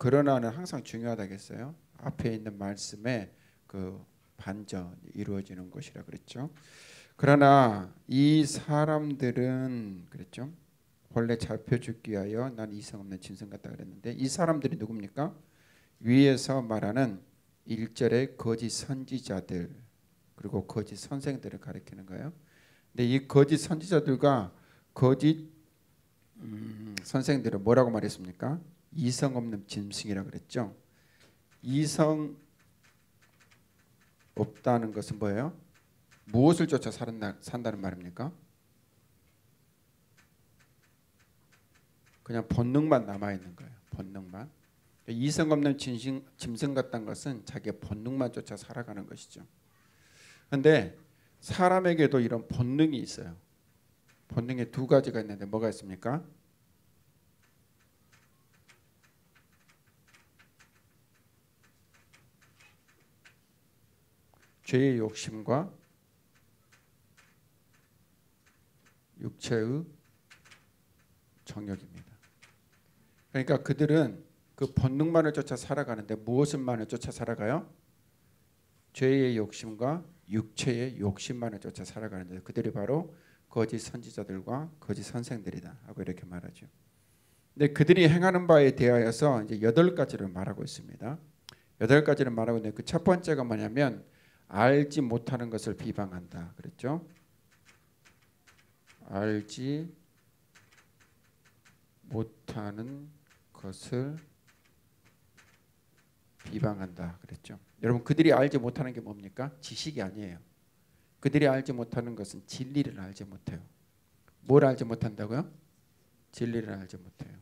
그러나는 항상 중요하다겠어요. 앞에 있는 말씀에 그 반전이 이루어지는 것이라 그랬죠. 그러나 이 사람들은 그랬죠. 본래 잡혀 죽기 위하여 난 이성 없는 짐승 같다 그랬는데 이 사람들이 누굽니까? 위에서 말하는 1절의 거짓 선지자들 그리고 거짓 선생들을 가리키는 거예요. 근데 이 거짓 선지자들과 거짓 선생들은 뭐라고 말했습니까? 이성 없는 짐승이라고 그랬죠. 이성 없다는 것은 뭐예요? 무엇을 쫓아 산다는 말입니까? 그냥 본능만 남아있는 거예요. 본능만. 이성 없는 짐승 같다는 것은 자기의 본능만 쫓아 살아가는 것이죠. 그런데 사람에게도 이런 본능이 있어요. 본능에 두 가지가 있는데 뭐가 있습니까? 죄의 욕심과 육체의 정욕입니다. 그러니까 그들은 그 본능만을 쫓아 살아가는데 무엇만을 쫓아 살아가요? 죄의 욕심과 육체의 욕심만을 쫓아 살아가는데 그들이 바로 거짓 선지자들과 거짓 선생들이다 하고 이렇게 말하죠. 근데 그들이 행하는 바에 대하여서 이제 8가지를 말하고 있습니다. 8가지를 말하고 있는데 그 첫 번째가 뭐냐면 알지 못하는 것을 비방한다 그랬죠. 알지 못하는 것을 비방한다 그랬죠. 여러분 그들이 알지 못하는 게 뭡니까? 지식이 아니에요. 그들이 알지 못하는 것은 진리를 알지 못해요. 뭘 알지 못한다고요? 진리를 알지 못해요.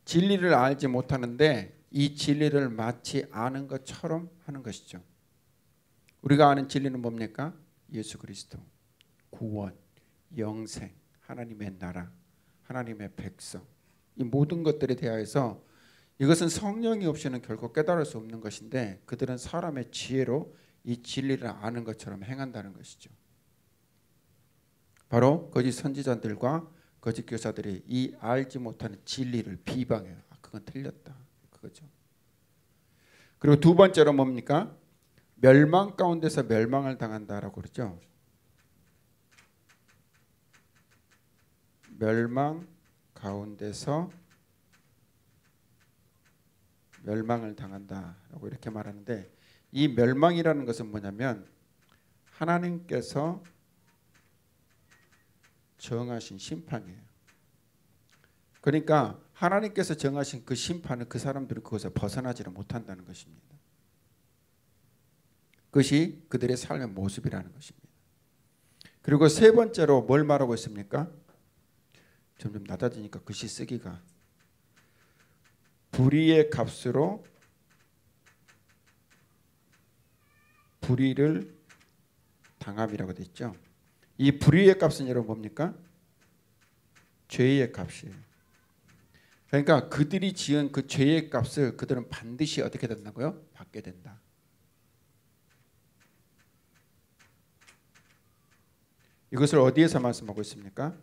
진리를 알지 못하는데 이 진리를 마치 아는 것처럼 하는 것이죠. 우리가 아는 진리는 뭡니까? 예수 그리스도, 구원, 영생, 하나님의 나라, 하나님의 백성, 이 모든 것들에 대하여서 이것은 성령이 없이는 결코 깨달을 수 없는 것인데 그들은 사람의 지혜로 이 진리를 아는 것처럼 행한다는 것이죠. 바로 거짓 선지자들과 거짓 교사들이 이 알지 못하는 진리를 비방해요. 그건 틀렸다. 그거죠. 그리고 두 번째로 뭡니까? 멸망 가운데서 멸망을 당한다라고 그러죠. 멸망 가운데서 멸망을 당한다라고 이렇게 말하는데 이 멸망이라는 것은 뭐냐면 하나님께서 정하신 심판이에요. 그러니까 하나님께서 정하신 그 심판은 그 사람들이 그것을 벗어나지를 못한다는 것입니다. 그것이 그들의 삶의 모습이라는 것입니다. 그리고 세 번째로 뭘 말하고 있습니까? 점점 낮아지니까 글씨 쓰기가 불의의 값으로 불의를 당함이라고 되어 있죠. 이 불의의 값은 여러분 뭡니까? 죄의 값이에요. 그러니까 그들이 지은 그 죄의 값을 그들은 반드시 어떻게 된다고요? 받게 된다. 이것을 어디에서 말씀하고 있습니까?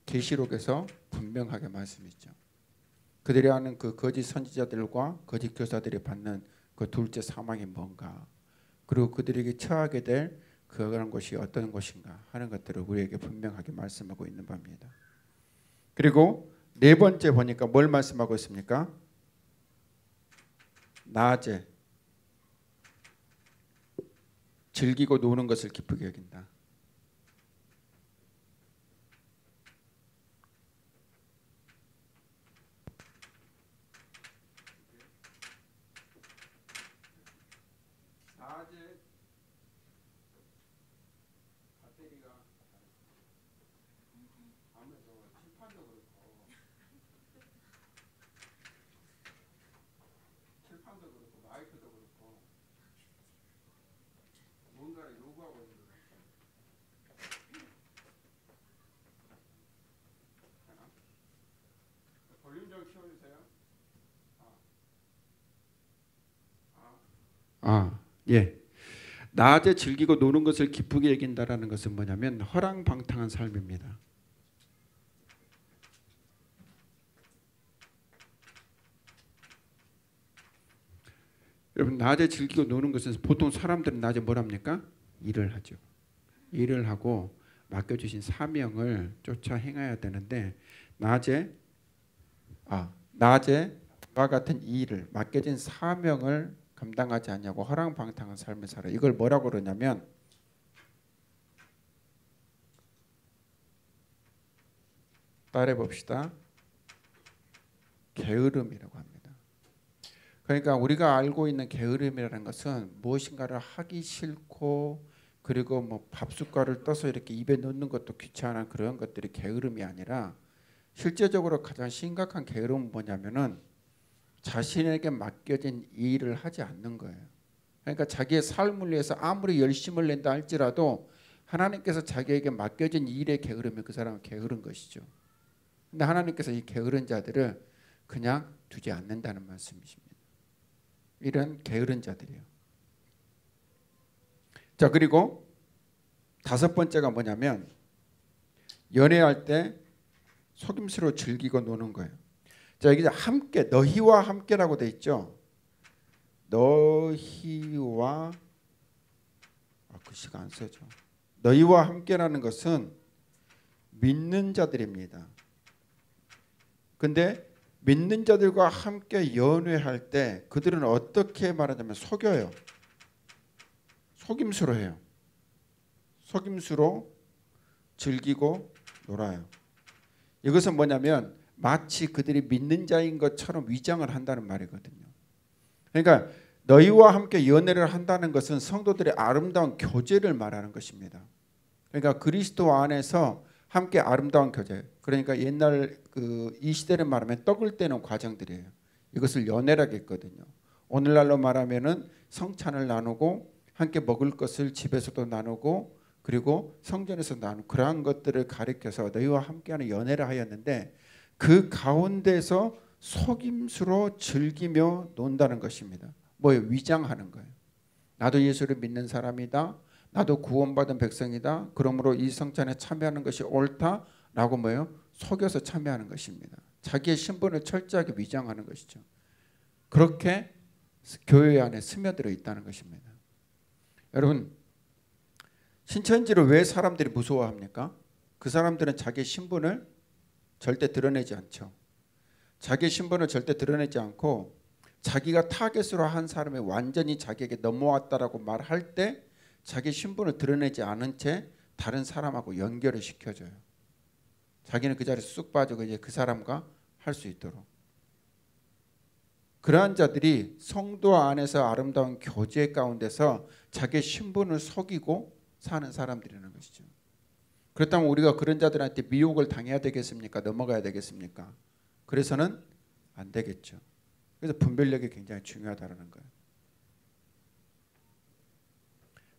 계시록에서 분명하게 말씀했죠. 그들이 하는 그 거짓 선지자들과 거짓 교사들이 받는 그 둘째 사망이 뭔가, 그리고 그들에게 처하게 될 그런 것이 어떤 것인가 하는 것들을 우리에게 분명하게 말씀하고 있는 바입니다. 그리고 네 번째 보니까 뭘 말씀하고 있습니까? 낮에 즐기고 노는 것을 기쁘게 여긴다. 낮에 배터리가 아무래도 칠판도 그렇고 마이크도 그렇고 뭔가를 요구하고 있는 것 같아요. 볼륨 좀 키워주세요. 예. 낮에 즐기고 노는 것을 기쁘게 여긴다라는 것은 뭐냐면 허랑방탕한 삶입니다. 여러분 낮에 즐기고 노는 것은 보통 사람들은 낮에 뭘 합니까? 일을 하죠. 일을 하고 맡겨주신 사명을 쫓아 행해야 되는데 낮에 와 같은 이 일을 맡겨진 사명을 감당하지 않냐고 허랑방탕한 삶을 살아. 이걸 뭐라고 그러냐면 따라해 봅시다. 게으름이라고 합니다. 그러니까 우리가 알고 있는 게으름이라는 것은 무엇인가를 하기 싫고 그리고 뭐 밥숟가락을 떠서 이렇게 입에 넣는 것도 귀찮은 그런 것들이 게으름이 아니라 실제적으로 가장 심각한 게으름은 뭐냐면은 자신에게 맡겨진 일을 하지 않는 거예요. 그러니까 자기의 삶을 위해서 아무리 열심을 낸다 할지라도 하나님께서 자기에게 맡겨진 일에 게으르면 그 사람은 게으른 것이죠. 근데 하나님께서 이 게으른 자들을 그냥 두지 않는다는 말씀이십니다. 이런 게으른 자들이에요. 자, 그리고 다섯 번째가 뭐냐면 연애할 때 속임수로 즐기고 노는 거예요. 자, 여기 함께, 너희와 함께라고 돼 있죠. 너희와 글씨가 안 써져. 너희와 함께라는 것은 믿는 자들입니다. 근데 믿는 자들과 함께 연애할 때 그들은 어떻게 말하자면 속여요. 속임수로 해요. 속임수로 즐기고 놀아요. 이것은 뭐냐면 마치 그들이 믿는 자인 것처럼 위장을 한다는 말이거든요. 그러니까 너희와 함께 연애를 한다는 것은 성도들의 아름다운 교제를 말하는 것입니다. 그러니까 그리스도 안에서 함께 아름다운 교제. 그러니까 옛날 이 시대를 말하면 떡을 떼는 과정들이에요. 이것을 연애라고 했거든요. 오늘날로 말하면은 성찬을 나누고 함께 먹을 것을 집에서도 나누고 그리고 성전에서 나누고 그러한 것들을 가리켜서 너희와 함께하는 연애를 하였는데 그 가운데서 속임수로 즐기며 논다는 것입니다. 뭐예요? 위장하는 거예요. 나도 예수를 믿는 사람이다. 나도 구원받은 백성이다. 그러므로 이 성찬에 참여하는 것이 옳다라고 뭐예요? 속여서 참여하는 것입니다. 자기의 신분을 철저하게 위장하는 것이죠. 그렇게 교회 안에 스며들어 있다는 것입니다. 여러분, 신천지를 왜 사람들이 무서워합니까? 그 사람들은 자기의 신분을 절대 드러내지 않죠. 자기의 신분을 절대 드러내지 않고 자기가 타겟으로 한 사람이 완전히 자기에게 넘어왔다라고 말할 때 자기 신분을 드러내지 않은 채 다른 사람하고 연결을 시켜줘요. 자기는 그 자리에 쑥 빠지고 이제 그 사람과 할 수 있도록. 그러한 자들이 성도 안에서 아름다운 교제 가운데서 자기의 신분을 속이고 사는 사람들이라는 것이죠. 그렇다면 우리가 그런 자들한테 미혹을 당해야 되겠습니까? 넘어가야 되겠습니까? 그래서는 안 되겠죠. 그래서 분별력이 굉장히 중요하다는 거예요.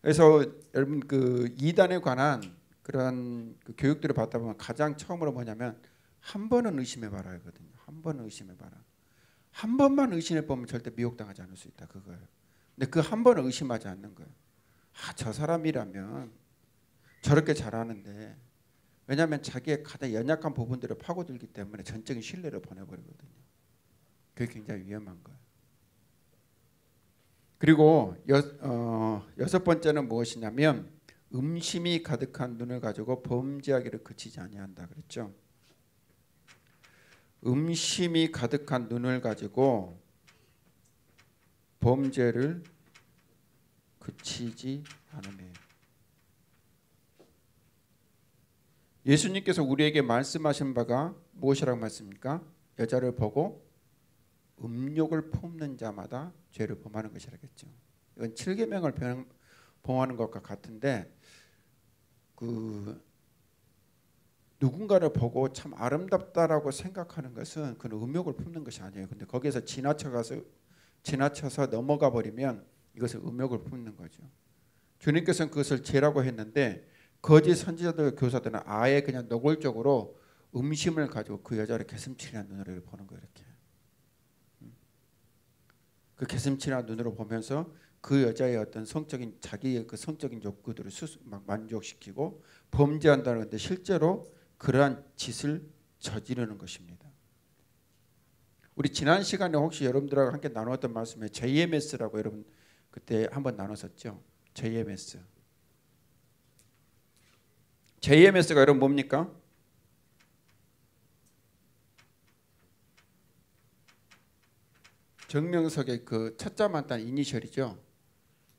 그래서 여러분 그 이단에 관한 그런 그 교육들을 받다 보면 가장 처음으로 뭐냐면 한 번은 의심해봐라 하거든요. 한 번은 의심해봐라. 한 번만 의심해보면 절대 미혹당하지 않을 수 있다 그거예요. 근데 그 한 번을 의심하지 않는 거예요. 저 사람이라면 저렇게 잘하는데 왜냐하면 자기의 가장 연약한 부분들을 파고들기 때문에 전적인 신뢰를 보내버리거든요. 그게 굉장히 위험한 거예요. 그리고 여섯 번째는 무엇이냐면 음심이 가득한 눈을 가지고 범죄하기를 그치지 아니한다 그랬죠. 음심이 가득한 눈을 가지고 범죄를 그치지 않으며. 예수님께서 우리에게 말씀하신 바가 무엇이라고 말씀입니까? 여자를 보고 음욕을 품는 자마다 죄를 범하는 것이라겠죠. 이건 7계명을 범하는 것과 같은데 누군가를 보고 참 아름답다라고 생각하는 것은 그는 음욕을 품는 것이 아니에요. 근데 거기에서 지나쳐서 넘어가 버리면 이것을 음욕을 품는 거죠. 주님께서는 그것을 죄라고 했는데 거짓 선지자들 교사들은 아예 그냥 노골적으로 음심을 가지고 그 여자를 개슴치레한 눈으로 보는 거예요. 이렇게. 그 개슴치레한 눈으로 보면서 그 여자의 어떤 성적인 자기의 그 성적인 욕구들을 막 만족시키고 범죄한다는 건데 실제로 그러한 짓을 저지르는 것입니다. 우리 지난 시간에 혹시 여러분들하고 함께 나누었던 말씀에 JMS라고 여러분 그때 한번 나눴었죠. JMS. JMS가 여러분 뭡니까? 정명석의 그 첫자만 딴 이니셜이죠.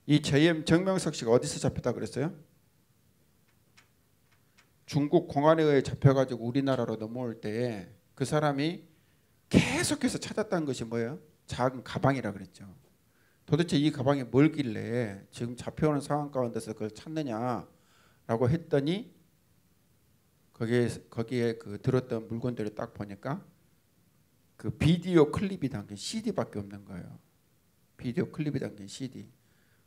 이 정명석 씨가 어디서 잡혔다 그랬어요? 중국 공안에 의해 잡혀가지고 우리나라로 넘어올 때에 그 사람이 계속해서 찾았다는 것이 뭐예요? 작은 가방이라 그랬죠. 도대체 이 가방이 뭘길래 지금 잡혀오는 상황 가운데서 그걸 찾느냐라고 했더니 거기에 그 들었던 물건들을 딱 보니까 그 비디오 클립이 담긴 CD밖에 없는 거예요. 비디오 클립이 담긴 CD.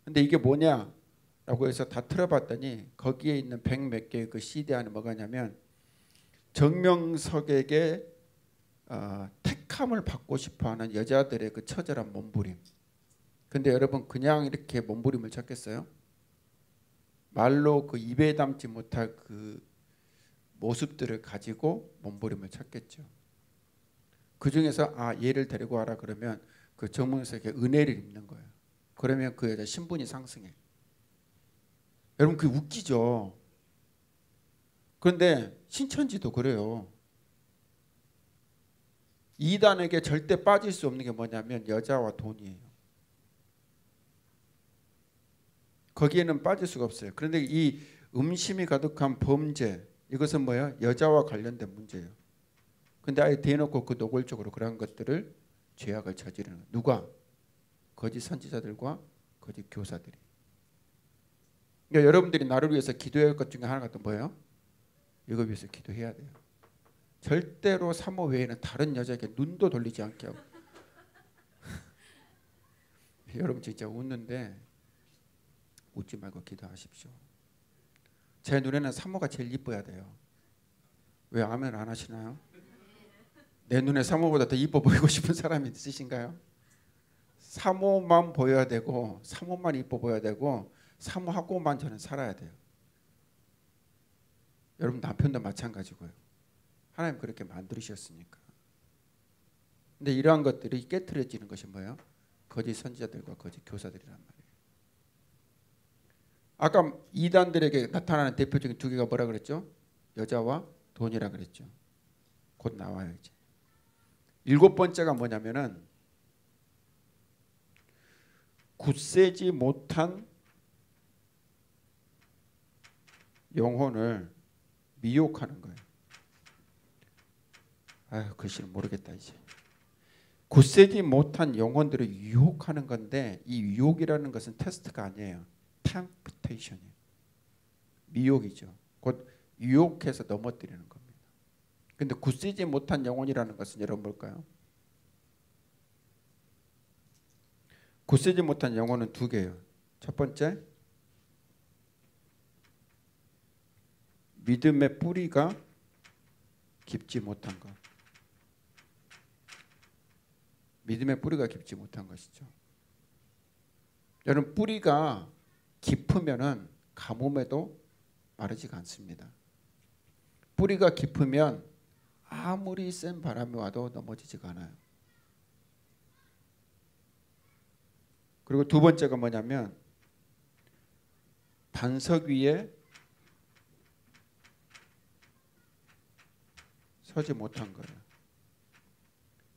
근데 이게 뭐냐라고 해서 다 틀어봤더니 거기에 있는 100몇 개의 그 CD 안에 뭐가냐면 정명석에게 택함을 받고 싶어하는 여자들의 그 처절한 몸부림. 근데 여러분 그냥 이렇게 몸부림을 찾겠어요? 말로 그 입에 담지 못할 그 모습들을 가지고 몸부림을 찾겠죠. 그 중에서 얘를 데리고 와라 그러면 그 정명석에게 은혜를 입는 거예요. 그러면 그 여자 신분이 상승해. 여러분 그게 웃기죠. 그런데 신천지도 그래요. 이단에게 절대 빠질 수 없는 게 뭐냐면 여자와 돈이에요. 거기에는 빠질 수가 없어요. 그런데 이 음심이 가득한 범죄, 이것은 뭐야? 여자와 관련된 문제예요. 근데 아예 대놓고 그 노골적으로 그런 것들을 죄악을 저지르는 누가? 거짓 선지자들과 거짓 교사들이. 그러니까 여러분들이 나를 위해서 기도해야 할 것 중에 하나가 또 뭐예요? 이거 위해서 기도해야 돼요. 절대로 사모 외에는 다른 여자에게 눈도 돌리지 않게 하고. 여러분 진짜 웃는데 웃지 말고 기도하십시오. 제 눈에는 사모가 제일 이뻐야 돼요. 왜 아멘 안 하시나요? 내 눈에 사모보다 더 이뻐 보이고 싶은 사람이 있으신가요? 사모만 보여야 되고 사모만 이뻐 보여야 되고 사모하고만 저는 살아야 돼요. 여러분 남편도 마찬가지고요. 하나님 그렇게 만드셨으니까. 근데 이러한 것들이 깨트려지는 것이 뭐예요? 거짓 선지자들과 거짓 교사들이란 말이에요. 아까 이단들에게 나타나는 대표적인 두 개가 뭐라 그랬죠? 여자와 돈이라 그랬죠. 곧 나와요 이제. 7번째가 뭐냐면은 굳세지 못한 영혼을 미혹하는 거예요. 아유 글씨를 모르겠다 이제. 굳세지 못한 영혼들을 유혹하는 건데 이 유혹이라는 것은 테스트가 아니에요. 템프테이션이에요. 미혹이죠. 곧 유혹해서 넘어뜨리는 겁니다. 근데 굳세지 못한 영혼이라는 것은 여러분 뭘까요? 굳세지 못한 영혼은 두 개예요. 첫 번째, 믿음의 뿌리가 깊지 못한 것. 믿음의 뿌리가 깊지 못한 것이죠. 여러분 뿌리가 깊으면은 가뭄에도 마르지가 않습니다. 뿌리가 깊으면 아무리 센 바람이 와도 넘어지지가 않아요. 그리고 두 번째가 뭐냐면 반석 위에 서지 못한 거예요.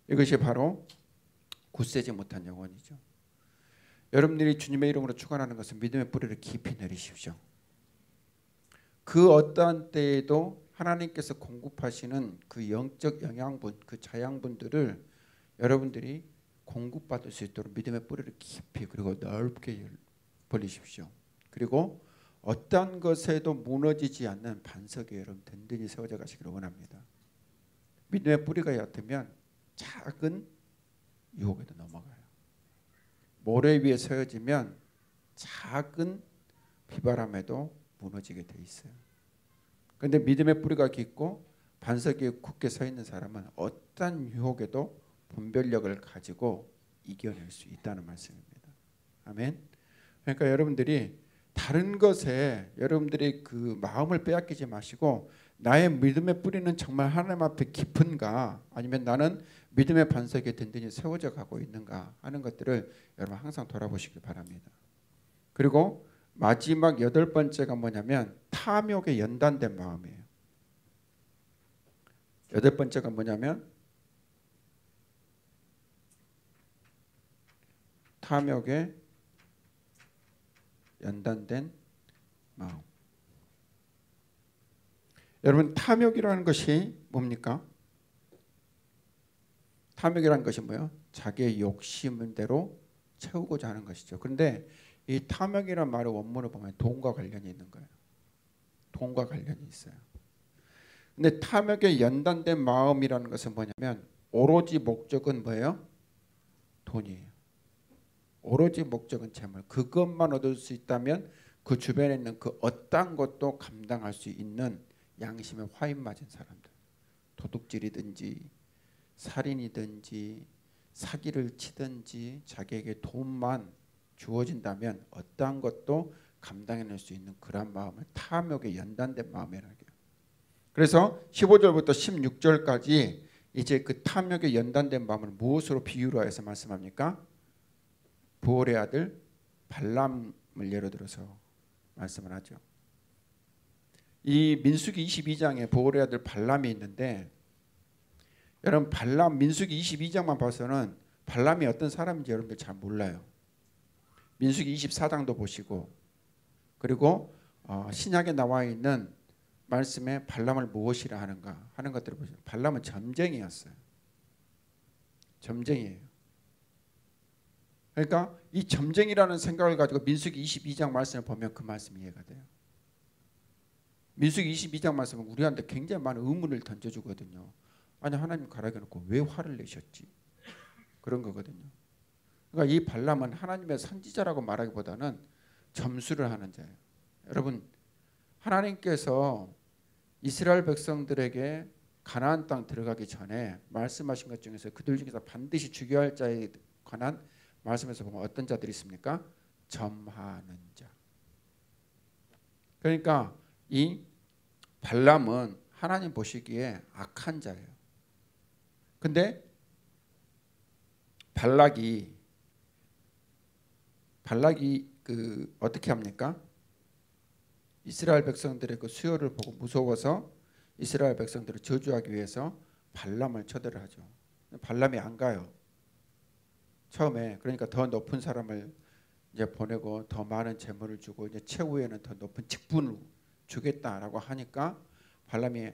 이것이 바로 굳세지 못한 영혼이죠. 여러분들이 주님의 이름으로 축원하는 것은 믿음의 뿌리를 깊이 내리십시오. 그 어떠한 때에도 하나님께서 공급하시는 그 영적 영양분, 그 자양분들을 여러분들이 공급받을 수 있도록 믿음의 뿌리를 깊이 그리고 넓게 벌리십시오. 그리고 어떠한 것에도 무너지지 않는 반석에 여러분 든든히 세워져 가시기를 원합니다. 믿음의 뿌리가 얕으면 작은 유혹에도 넘어가요. 모래 위에 세워지면 작은 비바람에도 무너지게 돼 있어요. 그런데 믿음의 뿌리가 깊고 반석 위에 굳게 서 있는 사람은 어떤 유혹에도 분별력을 가지고 이겨낼 수 있다는 말씀입니다. 아멘. 그러니까 여러분들이 다른 것에 여러분들이 그 마음을 빼앗기지 마시고 나의 믿음의 뿌리는 정말 하나님 앞에 깊은가, 아니면 나는 믿음의 반석에 든든히 세워져 가고 있는가 하는 것들을 여러분 항상 돌아보시길 바랍니다. 그리고 마지막 8번째가 뭐냐면 탐욕에 연단된 마음이에요. 8번째가 뭐냐면 탐욕에 연단된 마음. 여러분, 탐욕이라는 것이 뭡니까? 탐욕이라는 것이 뭐예요? 자기의 욕심대로 채우고자 하는 것이죠. 그런데 이 탐욕이라는 말의 원문을 보면 돈과 관련이 있는 거예요. 돈과 관련이 있어요. 근데 탐욕에 연단된 마음이라는 것은 뭐냐면 오로지 목적은 뭐예요? 돈이에요. 오로지 목적은 재물. 그것만 얻을 수 있다면 그 주변에 있는 그 어떤 것도 감당할 수 있는 양심에 화인 맞은 사람들. 도둑질이든지 살인이든지 사기를 치든지 자기에게 돈만 주어진다면 어떠한 것도 감당해낼 수 있는 그런 마음을 탐욕에 연단된 마음이라고 해요. 그래서 15절부터 16절까지 이제 그 탐욕에 연단된 마음을 무엇으로 비유로 해서 말씀합니까? 부올의 아들 발람을 예로 들어서 말씀을 하죠. 이 민수기 22장에 부올의 아들 발람이 있는데, 여러분 발람 민수기 22장만 봐서는 발람이 어떤 사람인지 여러분들 잘 몰라요. 민수기 24장도 보시고, 그리고 신약에 나와 있는 말씀에 발람을 무엇이라 하는가 하는 것들을 보시면 발람은 점쟁이였어요. 점쟁이에요. 그러니까 이 점쟁이라는 생각을 가지고 민수기 22장 말씀을 보면 그 말씀이 이해가 돼요. 민수기 22장 말씀은 우리한테 굉장히 많은 의문을 던져주거든요. 아니 하나님 가라게 놓고 왜 화를 내셨지? 그런 거거든요. 그러니까 이 발람은 하나님의 선지자라고 말하기보다는 점수를 하는 자예요. 여러분, 하나님께서 이스라엘 백성들에게 가나안 땅 들어가기 전에 말씀하신 것 중에서 그들 중에서 반드시 죽여야 할 자에 관한 말씀에서 보면 어떤 자들이 있습니까? 점하는 자. 그러니까 이 발람은 하나님 보시기에 악한 자예요. 근데 발락이 그 어떻게 합니까? 이스라엘 백성들의 그 수요를 보고 무서워서 이스라엘 백성들을 저주하기 위해서 발람을 초대를 하죠. 발람이 안 가요. 처음에. 그러니까 더 높은 사람을 이제 보내고 더 많은 재물을 주고 이제 최후에는 더 높은 직분을 주겠다라고 하니까 발람이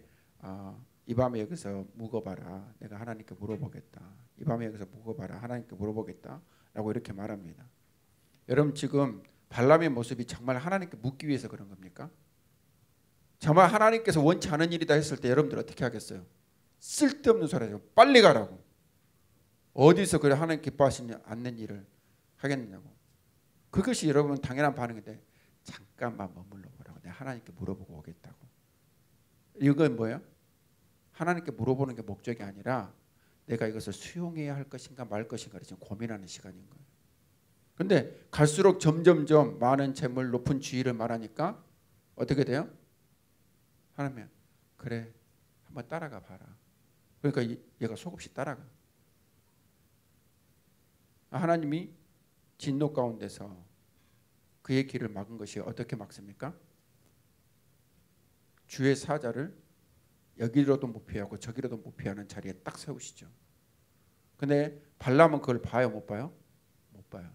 이 밤에 여기서 묵어봐라. 내가 하나님께 물어보겠다. 이 밤에 여기서 묵어봐라. 하나님께 물어보겠다라고 이렇게 말합니다. 여러분, 지금 발람의 모습이 정말 하나님께 묻기 위해서 그런 겁니까? 정말 하나님께서 원치 않은 일이다 했을 때 여러분들 어떻게 하겠어요? 쓸데없는 소리 하죠. 빨리 가라고. 어디서 그래 하나님 기뻐하시지 않는 일을 하겠느냐고. 그것이 여러분 당연한 반응인데, 잠깐만 머물러 보라고. 내가 하나님께 물어보고 오겠다고. 이건 뭐예요? 하나님께 물어보는 게 목적이 아니라 내가 이것을 수용해야 할 것인가 말 것인가를 지금 고민하는 시간인 거예요. 근데 갈수록 점점점 많은 재물, 높은 지위를 말하니까 어떻게 돼요? 하나님, 그래 한번 따라가 봐라. 그러니까 얘가 속없이 따라가. 하나님이 진노 가운데서 그의 길을 막은 것이 어떻게 막습니까? 주의 사자를 여기로도 못 피하고 저기로도 못 피하는 자리에 딱 세우시죠. 근데 발람은 그걸 봐요, 못 봐요? 못 봐요.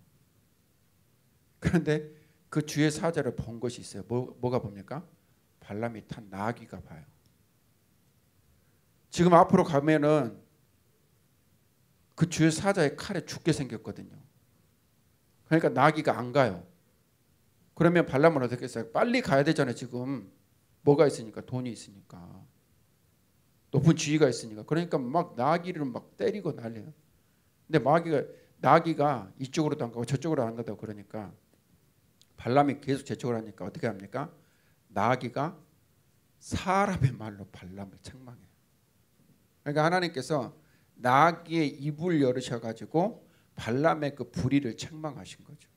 그런데 그 주의 사자를 본 것이 있어요. 뭐가 봅니까? 발람이 탄 나귀가 봐요. 지금 앞으로 가면은 그 주의 사자의 칼에 죽게 생겼거든요. 그러니까 나귀가 안 가요. 그러면 발람은 어떻게 했어요? 빨리 가야 되잖아요. 지금 뭐가 있으니까, 돈이 있으니까, 높은 지위가 있으니까. 그러니까 막 나귀를 막 때리고 난리예요. 근데 나귀가 이쪽으로도 안 가고 저쪽으로 안 가다 그러니까 발람이 계속 저쪽으로 하니까 어떻게 합니까? 나귀가 사람의 말로 발람을 책망해요. 그러니까 하나님께서 나귀의 입을 열으셔가지고 발람의 그 불의를 책망하신 거죠.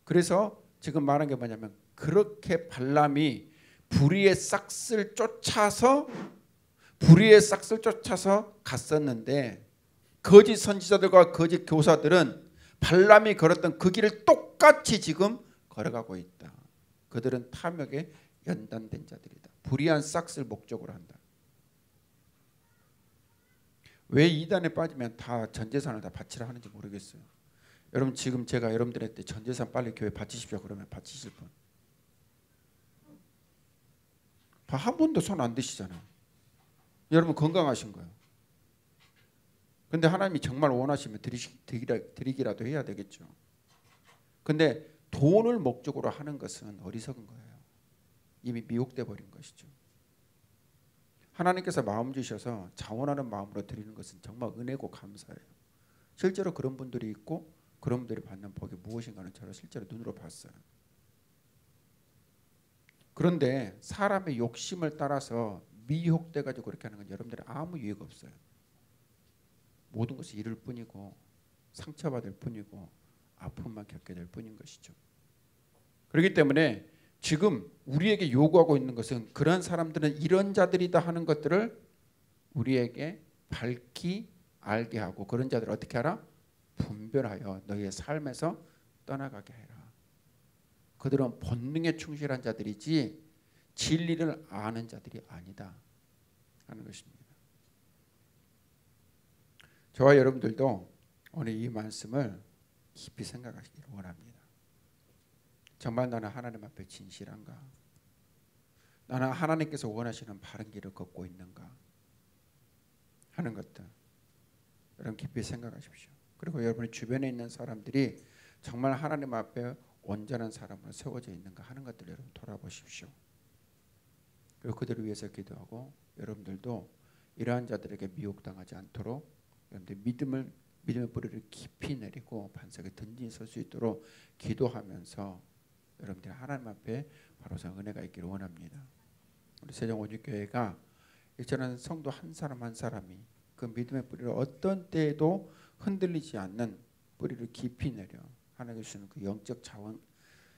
그래서 지금 말한 게 뭐냐면, 그렇게 발람이 불의의 싹을 쫓아서 갔었는데 거짓 선지자들과 거짓 교사들은 발람이 걸었던 그 길을 똑같이 지금 걸어가고 있다. 그들은 탐욕에 연단된 자들이다. 불의한 싹을 목적으로 한다. 왜 이단에 빠지면 다 전재산을 다 바치라 하는지 모르겠어요. 여러분 지금 제가 여러분들한테 전재산 빨리 교회 바치십시오 그러면 바치실 분? 한 번도 손 안 드시잖아요. 여러분 건강하신 거예요. 근데 하나님이 정말 원하시면 드리기라도 해야 되겠죠. 근데 돈을 목적으로 하는 것은 어리석은 거예요. 이미 미혹돼 버린 것이죠. 하나님께서 마음 주셔서 자원하는 마음으로 드리는 것은 정말 은혜고 감사해요. 실제로 그런 분들이 있고 그런 분들이 받는 복이 무엇인가는 저는 실제로 눈으로 봤어요. 그런데 사람의 욕심을 따라서 미혹돼 가지고 그렇게 하는 건 여러분들이 아무 유익 없어요. 모든 것이 잃을 뿐이고 상처받을 뿐이고 아픔만 겪게 될 뿐인 것이죠. 그렇기 때문에 지금 우리에게 요구하고 있는 것은 그런 사람들은 이런 자들이다 하는 것들을 우리에게 밝히 알게 하고 그런 자들을 어떻게 하라? 분별하여 너희의 삶에서 떠나가게 해라. 그들은 본능에 충실한 자들이지 진리를 아는 자들이 아니다 하는 것입니다. 저와 여러분들도 오늘 이 말씀을 깊이 생각하시기를 원합니다. 정말 나는 하나님 앞에 진실한가? 나는 하나님께서 원하시는 바른 길을 걷고 있는가? 하는 것들 여러분 깊이 생각하십시오. 그리고 여러분의 주변에 있는 사람들이 정말 하나님 앞에 온전한 사람으로 세워져 있는가 하는 것들을 여러분 돌아보십시오. 그리고 그들을 위해서 기도하고 여러분들도 이러한 자들에게 미혹당하지 않도록 여러분들 믿음의 뿌리를 깊이 내리고 반석에 든든히 설 수 있도록 기도하면서 여러분들 하나님 앞에 바로서 은혜가 있기를 원합니다. 우리 세종원주교회가 이처럼 성도 한 사람 한 사람이 그 믿음의 뿌리를 어떤 때에도 흔들리지 않는 뿌리를 깊이 내려 하나님께 주시는 그 영적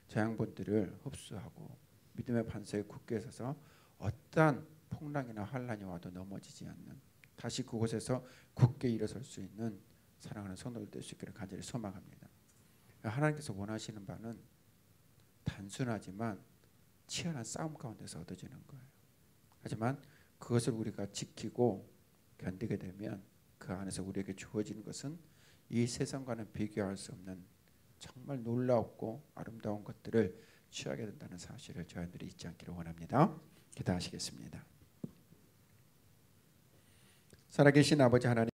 자양분들을 흡수하고 믿음의 반석에 굳게 서서 어떠한 풍랑이나 환란이 와도 넘어지지 않는 다시 그곳에서 굳게 일어설 수 있는 사랑하는 성도들 될 수 있기를 간절히 소망합니다. 하나님께서 원하시는 바는 단순하지만 치열한 싸움 가운데서 얻어지는 거예요. 하지만 그것을 우리가 지키고 견디게 되면 그 안에서 우리에게 주어지는 것은 이 세상과는 비교할 수 없는 정말 놀랍고 아름다운 것들을 취하게 된다는 사실을 저희들이 잊지 않기를 원합니다. 기도하시겠습니다. 살아계신 아버지 하나님,